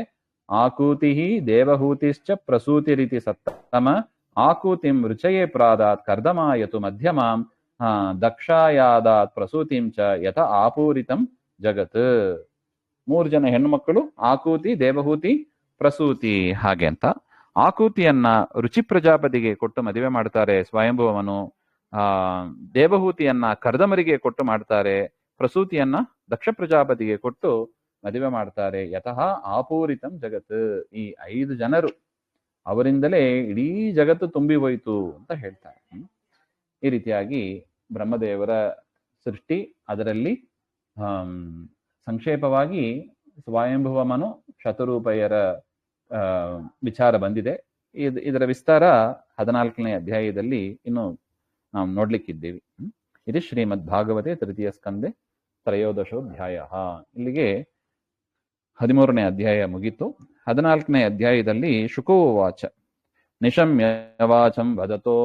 ಆಕೂತಿ ದೇವಹೂತಿಶ್ಚ ಪ್ರಸೂತಿ ರೀತಿ ಸತ್ತಮ ಆಕೂತಿಂ ರುಚಯೇ ಪ್ರಾದಾತ್ ಕರ್ದಮಾಯತು ಮಧ್ಯಮಾಂ ದಕ್ಷಾಯಾದಾತ್ ಪ್ರಸೂತಿಂ ಚ ಯಥ ಆಪೂರಿತಂ ಜಗತ್. 3 ಜನ ಹೆಣ್ಣುಮಕ್ಕಳು, ಆಕೂತಿ, ದೇವಹೂತಿ, ಪ್ರಸೂತಿ ಹಾಗೆ ಅಂತ. ಆಕೂತಿಯನ್ನ ರುಚಿ ಪ್ರಜಾಪತಿಗೆ ಕೊಟ್ಟು ಮದುವೆ ಮಾಡ್ತಾರೆ ಸ್ವಯಂಭುವನು. ದೇವಹೂತಿಯನ್ನ ಕರ್ದಮರಿಗೆ ಕೊಟ್ಟು ಮಾಡ್ತಾರೆ. ಪ್ರಸೂತಿಯನ್ನ ದಕ್ಷ ಪ್ರಜಾಪತಿಗೆ ಕೊಟ್ಟು ಮದುವೆ ಮಾಡ್ತಾರೆ. ಯತಃ ಆಪೂರಿತಂ ಜಗತ್. ಈ 5 ಜನರು ಅವರಿಂದಲೇ ಇಡೀ ಜಗತ್ತು ತುಂಬಿ ಹೋಯಿತು ಅಂತ ಹೇಳ್ತಾರೆ. ಈ ರೀತಿಯಾಗಿ ಬ್ರಹ್ಮದೇವರ ಸೃಷ್ಟಿ, ಅದರಲ್ಲಿ ಸಂಕ್ಷೇಪವಾಗಿ ಸ್ವಯಂಭುವ ಮನು ಶತರೂಪಯರ ವಿಚಾರ ಬಂದಿದೆ. ಇದರ ವಿಸ್ತಾರ 14ನೇ ಅಧ್ಯಾಯದಲ್ಲಿ ಇನ್ನು ನಾವು ನೋಡ್ಲಿಕ್ಕಿದ್ದೀವಿ. ಇದು ಶ್ರೀಮದ್ ಭಾಗವತೆ ತೃತೀಯ ಸ್ಕಂದೆ ತ್ರಯೋದಶೋಧ್ಯಾಯ. ಇಲ್ಲಿಗೆ 13ನೇ ಅಧ್ಯಾಯ ಮುಗಿತು. 14ನೇ ಅಧ್ಯಾಯದಲ್ಲಿ ಶುಕೋವಾಚ ನಿಶಮ್ಯ ವಾಚಂ ವದತೋ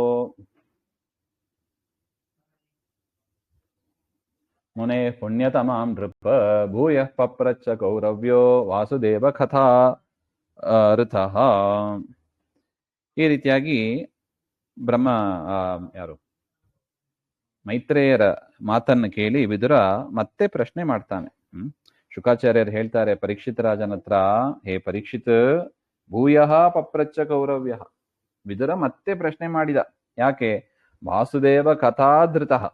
ಮುನೆ ಪುಣ್ಯತಮಾಂ ನೃಪ ಭೂಯ ಪಪ್ರಚ್ಚ ಕೌರವ್ಯೋ ವಾಸುದೇವ ಕಥಾ ಋತಃ. ಈ ರೀತಿಯಾಗಿ ಮೈತ್ರೇಯರ ಮಾತನ್ನು ಕೇಳಿ ವಿದುರ ಮತ್ತೆ ಪ್ರಶ್ನೆ ಮಾಡ್ತಾನೆ. ಶುಕಾಚಾರ್ಯರು ಹೇಳ್ತಾರೆ ಪರೀಕ್ಷಿತ ರಾಜನ ಹತ್ರ, ಹೇ ಪರೀಕ್ಷಿತ್, ಭೂಯಃ ಪಪ್ರಚ್ಚ ಕೌರವ್ಯ. ವಿದುರ ಮತ್ತೆ ಪ್ರಶ್ನೆ ಮಾಡಿದ. ಯಾಕೆ? ವಾಸುದೇವ ಕಥಾಧೃತಃ.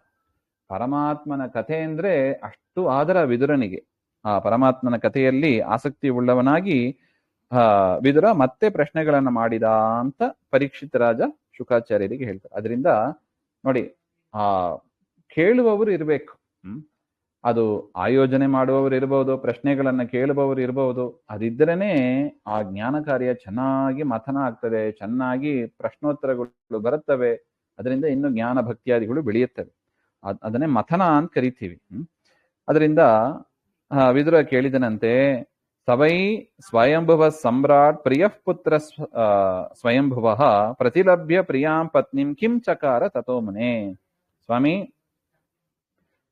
ಪರಮಾತ್ಮನ ಕಥೆ ಅಂದ್ರೆ ಅಷ್ಟು ಆದರ ವಿದುರನಿಗೆ. ಆ ಪರಮಾತ್ಮನ ಕಥೆಯಲ್ಲಿ ಆಸಕ್ತಿ ಉಳ್ಳವನಾಗಿ ವಿದುರ ಮತ್ತೆ ಪ್ರಶ್ನೆಗಳನ್ನ ಮಾಡಿದ ಅಂತ ಪರೀಕ್ಷಿತ ರಾಜ ಶುಕಾಚಾರ್ಯರಿಗೆ ಹೇಳ್ತಾರೆ. ಅದರಿಂದ ನೋಡಿ, ಕೇಳುವವರು ಇರ್ಬೇಕು. ಅದು ಆಯೋಜನೆ ಮಾಡುವವರು ಇರ್ಬೋದು, ಪ್ರಶ್ನೆಗಳನ್ನ ಕೇಳುವವರು ಇರ್ಬೋದು. ಅದಿದ್ರೇನೆ ಆ ಜ್ಞಾನ ಕಾರ್ಯ ಚೆನ್ನಾಗಿ ಮಥನ ಆಗ್ತದೆ, ಚೆನ್ನಾಗಿ ಪ್ರಶ್ನೋತ್ತರಗಳು ಬರುತ್ತವೆ. ಅದರಿಂದ ಇನ್ನು ಜ್ಞಾನ ಭಕ್ತಿಯಾದಿಗಳು ಬೆಳೆಯುತ್ತವೆ. ಅದನ್ನೇ ಮಥನ ಅಂತ ಕರಿತೀವಿ. ಅದರಿಂದ ವಿದುರ ಕೇಳಿದನಂತೆ, ಸವೈ ಸ್ವಯಂಭುವ ಸಮ್ರಾಟ್ ಪ್ರಿಯಃ ಪುತ್ರ ಸ್ವಯಂಭುವ ಪ್ರತಿಲಭ್ಯ ಪ್ರಿಯಾಂ ಪತ್ನಿಂ ಕಿಂ ಚಕಾರ ತಥೋ ಮುನೆ. ಸ್ವಾಮಿ,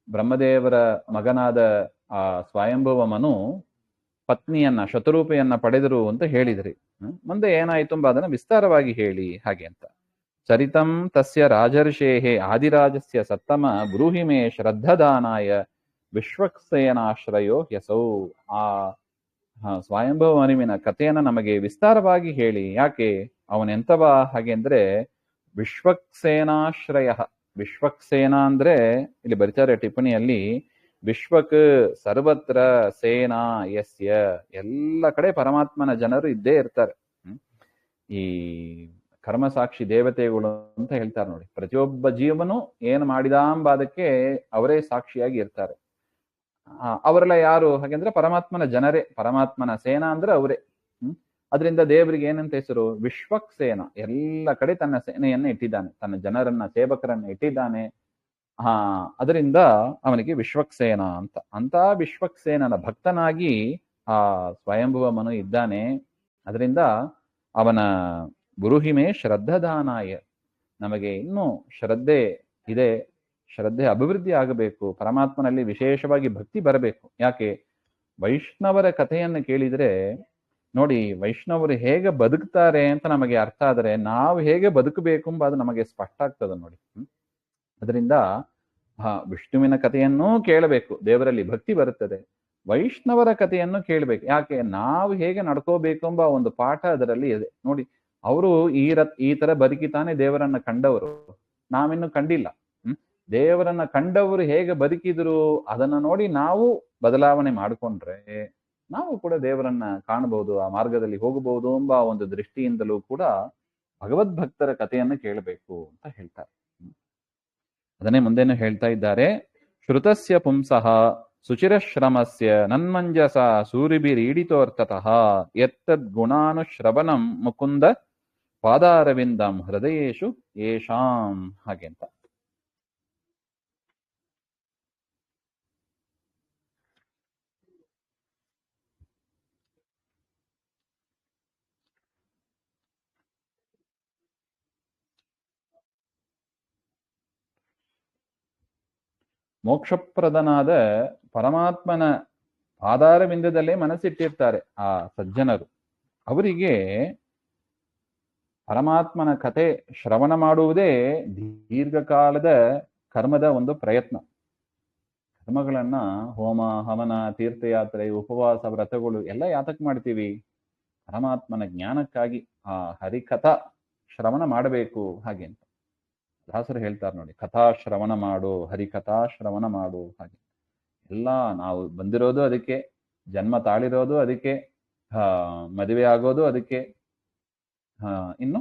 ಬ್ರಹ್ಮದೇವರ ಮಗನಾದ ಆ ಸ್ವಯಂಭುವ ಮನು ಪತ್ನಿಯನ್ನ ಶತರೂಪೆಯನ್ನ ಪಡೆದರು ಅಂತ ಹೇಳಿದ್ರಿ. ಮುಂದೆ ಏನಾಯ್ತು ಎಂಬ ಅದನ್ನ ವಿಸ್ತಾರವಾಗಿ ಹೇಳಿ ಹಾಗೆ ಅಂತ. ಚರಿತಂ ತಸ್ಯ ರಾಜರ್ಷೇಹೇ ಆದಿರಾಜಸ್ಯ ಸತ್ತಮ ಬ್ರೂಹಿ ಮೇ ಶ್ರದ್ಧದಾನಾಯ ವಿಶ್ವಕ್ಸೇನಾಶ್ರಯೋ ಯಸೌ. ಆ ಸ್ವಯಂಭವ ಮನುವಿನ ಕಥೆಯನ್ನ ನಮಗೆ ವಿಸ್ತಾರವಾಗಿ ಹೇಳಿ. ಯಾಕೆ? ಅವನೆಂತವ ಹಾಗೆ ಅಂದ್ರೆ ವಿಶ್ವಕ್ಸೇನಾಶ್ರಯ. ವಿಶ್ವಕ್ಸೇನಾ ಅಂದ್ರೆ ಇಲ್ಲಿ ಬರೀತಾರೆ ಟಿಪ್ಪಣಿಯಲ್ಲಿ, ವಿಶ್ವಕ್ ಸರ್ವತ್ರ ಸೇನಾ ಯಸ್ಯ. ಎಲ್ಲ ಕಡೆ ಪರಮಾತ್ಮನ ಜನರು ಇದ್ದೇ ಇರ್ತಾರೆ. ಈ ಕರ್ಮಸಾಕ್ಷಿ ದೇವತೆಗಳು ಅಂತ ಹೇಳ್ತಾರೆ ನೋಡಿ. ಪ್ರತಿಯೊಬ್ಬ ಜೀವನು ಏನು ಮಾಡಿದ ಎಂಬುದಕ್ಕೆ ಅವರೇ ಸಾಕ್ಷಿಯಾಗಿ ಇರ್ತಾರೆ. ಅವರೆಲ್ಲ ಯಾರು ಹಾಗೆಂದ್ರೆ ಪರಮಾತ್ಮನ ಜನರೇ. ಪರಮಾತ್ಮನ ಸೇನಾ ಅಂದ್ರೆ ಅವರೇ. ಅದರಿಂದ ದೇವರಿಗೆ ಏನಂತ ಹೆಸರು? ವಿಶ್ವಕ್ಸೇನ. ಎಲ್ಲ ಕಡೆ ತನ್ನ ಸೇನೆಯನ್ನ ಇಟ್ಟಿದ್ದಾನೆ, ತನ್ನ ಜನರನ್ನ, ಸೇವಕರನ್ನ ಇಟ್ಟಿದ್ದಾನೆ. ಅದರಿಂದ ಅವನಿಗೆ ವಿಶ್ವಕ್ಸೇನ ಅಂತ. ಅಂತ ವಿಶ್ವಕ್ಸೇನನ ಭಕ್ತನಾಗಿ ಆ ಸ್ವಯಂಭುವ ಮನು ಇದ್ದಾನೆ. ಅದರಿಂದ ಅವನ ಗುರುಹಿಮೆ ಶ್ರದ್ಧಾದಾನಾಯ, ನಮಗೆ ಇನ್ನೂ ಶ್ರದ್ಧೆ ಇದೆ, ಶ್ರದ್ಧೆ ಅಭಿವೃದ್ಧಿ ಆಗಬೇಕು, ಪರಮಾತ್ಮನಲ್ಲಿ ವಿಶೇಷವಾಗಿ ಭಕ್ತಿ ಬರಬೇಕು. ಯಾಕೆ? ವೈಷ್ಣವರ ಕಥೆಯನ್ನು ಕೇಳಿದ್ರೆ ನೋಡಿ, ವೈಷ್ಣವರು ಹೇಗೆ ಬದುಕ್ತಾರೆ ಅಂತ ನಮಗೆ ಅರ್ಥ ಆದರೆ ನಾವು ಹೇಗೆ ಬದುಕಬೇಕು ಎಂಬ ಅದು ನಮಗೆ ಸ್ಪಷ್ಟ ಆಗ್ತದೆ ನೋಡಿ. ಅದರಿಂದ ವಿಷ್ಣುವಿನ ಕಥೆಯನ್ನೂ ಕೇಳಬೇಕು, ದೇವರಲ್ಲಿ ಭಕ್ತಿ ಬರುತ್ತದೆ. ವೈಷ್ಣವರ ಕಥೆಯನ್ನು ಕೇಳಬೇಕು, ಯಾಕೆ? ನಾವು ಹೇಗೆ ನಡ್ಕೋಬೇಕು ಎಂಬ ಒಂದು ಪಾಠ ಅದರಲ್ಲಿ ಇದೆ ನೋಡಿ. ಅವರು ಈ ತರ ಬದುಕಿತಾನೆ ದೇವರನ್ನ ಕಂಡವರು, ನಾವಿನ್ನು ಕಂಡಿಲ್ಲ. ದೇವರನ್ನ ಕಂಡವರು ಹೇಗೆ ಬದುಕಿದ್ರು ಅದನ್ನ ನೋಡಿ ನಾವು ಬದಲಾವಣೆ ಮಾಡಿಕೊಂಡ್ರೆ ನಾವು ಕೂಡ ದೇವರನ್ನ ಕಾಣಬಹುದು, ಆ ಮಾರ್ಗದಲ್ಲಿ ಹೋಗಬಹುದು ಎಂಬ ಒಂದು ದೃಷ್ಟಿಯಿಂದಲೂ ಕೂಡ ಭಗವದ್ಭಕ್ತರ ಕಥೆಯನ್ನು ಕೇಳಬೇಕು ಅಂತ ಹೇಳ್ತಾರೆ. ಅದನ್ನೇ ಮುಂದೇನು ಹೇಳ್ತಾ ಇದ್ದಾರೆ. ಶ್ರುತಸ್ಯ ಪುಂಸಃ ಸುಚಿರಶ್ರಮಸ್ಯ ನನ್ಮಂಜಸ ಸೂರಿಭಿರೀಡಿತೋರ್ತತಃ ಯತ್ತದ್ ಗುಣಾನುಶ್ರವಣಂ ಮುಕುಂದ ಪಾದಾರವಿಂದಂ ಹೃದಯೇಶು ಯೇಷಾಂ. ಹಾಗೆ ಅಂತ. ಮೋಕ್ಷಪ್ರದನಾದ ಪರಮಾತ್ಮನ ಪಾದಾರವಿಂದದಲ್ಲೇ ಮನಸ್ಸಿಟ್ಟಿರ್ತಾರೆ ಆ ಸಜ್ಜನರು. ಅವರಿಗೆ ಪರಮಾತ್ಮನ ಕಥೆ ಶ್ರವಣ ಮಾಡುವುದೇ ದೀರ್ಘಕಾಲದ ಕರ್ಮದ ಒಂದು ಪ್ರಯತ್ನ. ಕರ್ಮಗಳನ್ನ ಹೋಮ, ಹವನ, ತೀರ್ಥಯಾತ್ರೆ, ಉಪವಾಸ, ವ್ರತಗಳು ಎಲ್ಲ ಯಾತಕ್ ಮಾಡ್ತೀವಿ? ಪರಮಾತ್ಮನ ಜ್ಞಾನಕ್ಕಾಗಿ. ಆ ಹರಿಕಥಾ ಶ್ರವಣ ಮಾಡಬೇಕು. ಹಾಗೆ ಅಂತ ದಾಸರು ಹೇಳ್ತಾರೆ ನೋಡಿ, ಕಥಾ ಶ್ರವಣ ಮಾಡು, ಹರಿಕಥಾ ಶ್ರವಣ ಮಾಡು. ಹಾಗೆ ಎಲ್ಲ ನಾವು ಬಂದಿರೋದು ಅದಕ್ಕೆ, ಜನ್ಮ ತಾಳಿರೋದು ಅದಕ್ಕೆ, ಮದುವೆ ಆಗೋದು ಅದಕ್ಕೆ, ಇನ್ನು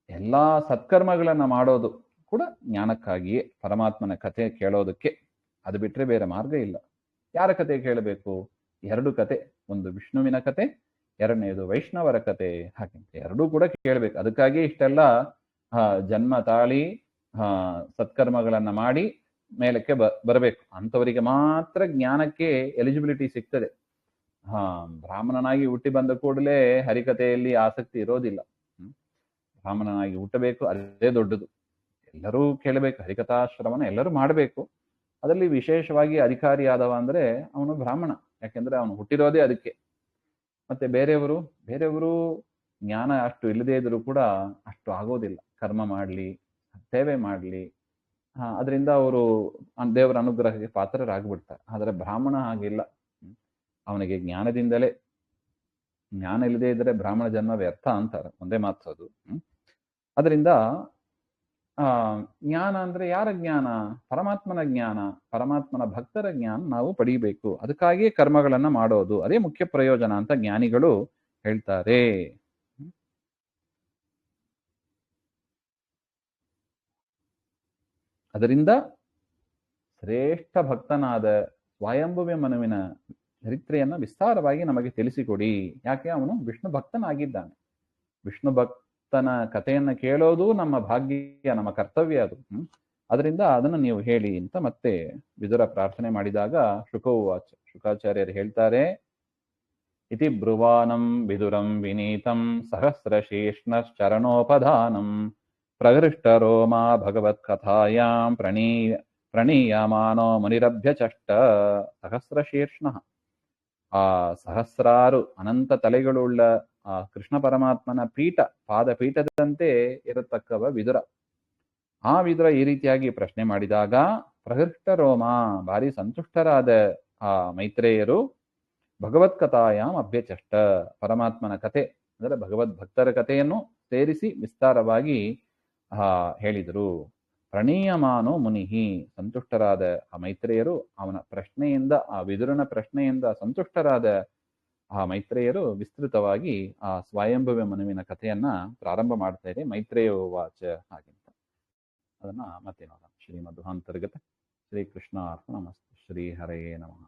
ಎಲ್ಲಾ ಸತ್ಕರ್ಮಗಳನ್ನ ಮಾಡೋದು ಕೂಡ ಜ್ಞಾನಕ್ಕಾಗಿಯೇ, ಪರಮಾತ್ಮನ ಕಥೆ ಕೇಳೋದಕ್ಕೆ. ಅದು ಬಿಟ್ರೆ ಬೇರೆ ಮಾರ್ಗ ಇಲ್ಲ. ಯಾರ ಕತೆ ಕೇಳಬೇಕು? ಎರಡು ಕತೆ, ಒಂದು ವಿಷ್ಣುವಿನ ಕತೆ, ಎರಡನೇದು ವೈಷ್ಣವರ ಕತೆ. ಹಾಗೆ ಎರಡೂ ಕೂಡ ಕೇಳಬೇಕು. ಅದಕ್ಕಾಗಿ ಇಷ್ಟೆಲ್ಲ ಜನ್ಮ ತಾಳಿ ಸತ್ಕರ್ಮಗಳನ್ನ ಮಾಡಿ ಮೇಲಕ್ಕೆ ಬರಬೇಕು. ಅಂಥವರಿಗೆ ಮಾತ್ರ ಜ್ಞಾನಕ್ಕೆ ಎಲಿಜಿಬಿಲಿಟಿ ಸಿಗ್ತದೆ. ಬ್ರಾಹ್ಮಣನಾಗಿ ಹುಟ್ಟಿ ಬಂದ ಕೂಡಲೇ ಹರಿಕಥೆಯಲ್ಲಿ ಆಸಕ್ತಿ ಇರೋದಿಲ್ಲ. ಬ್ರಾಹ್ಮಣನಾಗಿ ಹುಟ್ಟಬೇಕು, ಅದೇ ದೊಡ್ಡದು. ಎಲ್ಲರೂ ಕೇಳಬೇಕು, ಹರಿಕಥಾ ಶ್ರವಣ ಎಲ್ಲರೂ ಮಾಡಬೇಕು. ಅದರಲ್ಲಿ ವಿಶೇಷವಾಗಿ ಅಧಿಕಾರಿಯಾದವ ಅಂದ್ರೆ ಅವನು ಬ್ರಾಹ್ಮಣ, ಯಾಕೆಂದ್ರೆ ಅವನು ಹುಟ್ಟಿರೋದೇ ಅದಕ್ಕೆ. ಮತ್ತೆ ಬೇರೆಯವರು ಜ್ಞಾನ ಅಷ್ಟು ಇಲ್ಲದೇ ಇದ್ರೂ ಕೂಡ ಅಷ್ಟು ಆಗೋದಿಲ್ಲ. ಕರ್ಮ ಮಾಡ್ಲಿ, ಸೇವೆ ಮಾಡ್ಲಿ, ಅದರಿಂದ ಅವರು ದೇವರ ಅನುಗ್ರಹಕ್ಕೆ ಪಾತ್ರರಾಗ್ಬಿಡ್ತಾರೆ. ಆದರೆ ಬ್ರಾಹ್ಮಣ ಹಾಗಿಲ್ಲ. ಅವನಿಗೆ ಜ್ಞಾನದಿಂದಲೇ, ಜ್ಞಾನ ಇಲ್ಲದೆ ಇದ್ರೆ ಬ್ರಾಹ್ಮಣ ಜನ್ಮ ವ್ಯರ್ಥ ಅಂತಾರೆ, ಒಂದೇ ಮಾತದು. ಅದರಿಂದ ಜ್ಞಾನ ಅಂದ್ರೆ ಯಾರ ಜ್ಞಾನ? ಪರಮಾತ್ಮನ ಜ್ಞಾನ, ಪರಮಾತ್ಮನ ಭಕ್ತರ ಜ್ಞಾನ ನಾವು ಪಡೀಬೇಕು. ಅದಕ್ಕಾಗಿಯೇ ಕರ್ಮಗಳನ್ನ ಮಾಡೋದು, ಅದೇ ಮುಖ್ಯ ಪ್ರಯೋಜನ ಅಂತ ಜ್ಞಾನಿಗಳು ಹೇಳ್ತಾರೆ. ಅದರಿಂದ ಶ್ರೇಷ್ಠ ಭಕ್ತನಾದ ಸ್ವಯಂಭುವ ಮನುವಿನ ಚರಿತ್ರೆಯನ್ನ ವಿಸ್ತಾರವಾಗಿ ನಮಗೆ ತಿಳಿಸಿಕೊಡಿ. ಯಾಕೆ? ಅವನು ವಿಷ್ಣು ಭಕ್ತನಾಗಿದ್ದಾನೆ. ವಿಷ್ಣು ಭಕ್ತನ ಕಥೆಯನ್ನ ಕೇಳೋದು ನಮ್ಮ ಭಾಗ್ಯ, ನಮ್ಮ ಕರ್ತವ್ಯ ಅದು. ಅದರಿಂದ ಅದನ್ನು ನೀವು ಹೇಳಿ ಅಂತ ಮತ್ತೆ ವಿದುರ ಪ್ರಾರ್ಥನೆ ಮಾಡಿದಾಗ ಶುಕಾಚಾರ್ಯರು ಹೇಳ್ತಾರೆ, ಇತಿ ಬ್ರುವಾನಂ ವಿದುರಂ ವಿನೀತಂ ಸಹಸ್ರಶೀರ್ಷ್ಣಶ್ಚರಣೋಪಧಾನಂ ಪ್ರಹೃಷ್ಟರೋಮಾ ಭಗವತ್ ಕಥಾಯಾಂ ಪ್ರಣೀಯಮಾನೋ ಮುನಿರಭ್ಯಚಷ್ಟ. ಸಹಸ್ರಶೀರ್ಷ್ಣ, ಆ ಸಹಸ್ರಾರು ಅನಂತ ತಲೆಗಳುಳ್ಳ ಆ ಕೃಷ್ಣ ಪರಮಾತ್ಮನ ಪಾದಪೀಠದಂತೆ ಇರತಕ್ಕವ ವಿದುರ. ಆ ವಿದುರ ಈ ರೀತಿಯಾಗಿ ಪ್ರಶ್ನೆ ಮಾಡಿದಾಗ ಪ್ರಹೃಷ್ಟ ರೋಮ, ಭಾರಿ ಸಂತುಷ್ಟರಾದ ಆ ಮೈತ್ರೇಯರು ಭಗವತ್ ಕಥಾಯಾಮ್ ಅಭ್ಯಚಷ್ಟ, ಪರಮಾತ್ಮನ ಕಥೆ ಅಂದರೆ ಭಗವದ್ ಭಕ್ತರ ಕಥೆಯನ್ನು ಸೇರಿಸಿ ವಿಸ್ತಾರವಾಗಿ ಹೇಳಿದರು. ಪ್ರಣೀಯಮಾನೋ ಮುನಿಹಿ, ಸಂತುಷ್ಟರಾದ ಆ ಮೈತ್ರೇಯರು ಅವನ ಪ್ರಶ್ನೆಯಿಂದ, ಆ ವಿದುರನ ಪ್ರಶ್ನೆಯಿಂದ ಸಂತುಷ್ಟರಾದ ಆ ಮೈತ್ರೇಯರು ವಿಸ್ತೃತವಾಗಿ ಆ ಸ್ವಯಂಭುವ ಮನುವಿನ ಕಥೆಯನ್ನ ಪ್ರಾರಂಭ ಮಾಡ್ತಾರೆ. ಮೈತ್ರೇಯ ವಾಚ ಹಾಗೆಂತ ಅದನ್ನ ಮತ್ತೆ ನೋಡೋಣ. ಶ್ರೀಮಧ್ವಾಂತರ್ಗತ ಶ್ರೀಕೃಷ್ಣ ಅರ್ಪಣಮಸ್ತು. ಶ್ರೀ ಹರಯೇ ನಮಃ.